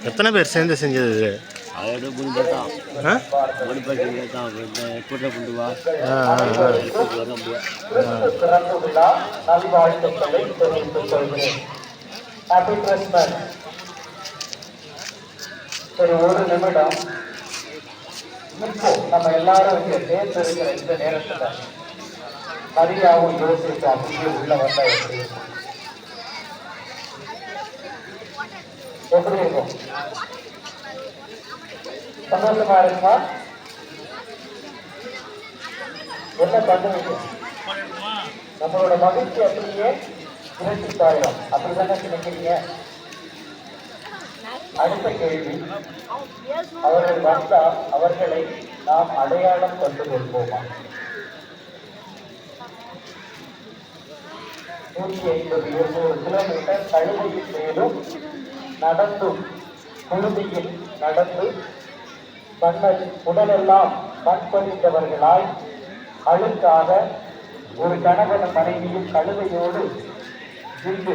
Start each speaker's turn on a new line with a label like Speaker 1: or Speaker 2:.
Speaker 1: எத்தனை பேர் சேர்ந்து செஞ்சது இது?
Speaker 2: அதோட முடிஞ்சு தான் முடிப்பா தான் கூட்ட கொண்டு வா வர முடியாது.
Speaker 3: சரி, ஒரு நிமிடம். இப்போ நம்ம எல்லாரும் இங்க சேர்ந்து இருக்கிற இந்த நேரத்துல சரியாகவும் யோசிச்சு அப்படியே உள்ள வந்தா எப்படி இருக்கும்? சந்தோஷமா இருக்குமா? என்ன பண்ணுவீங்க? நம்மளோட மகிழ்ச்சி அப்படியே இரட்டிப்பாயிரம். அப்படிதானே நினைக்கிறீங்க? அடுத்த கேள்வி, அவர்கள் வந்தால் அவர்களை நாம் அடையாளம் கண்டு கொள்வோமா? 150-200 கிலோமீட்டர் கழுதையின் மேலும் நடந்தும் குருதியில் நடந்து உடலெல்லாம் மண்பதித்தவர்களாய் அழுக்காக ஒரு கணவன் மனைவியும் கழுதையோடு இன்று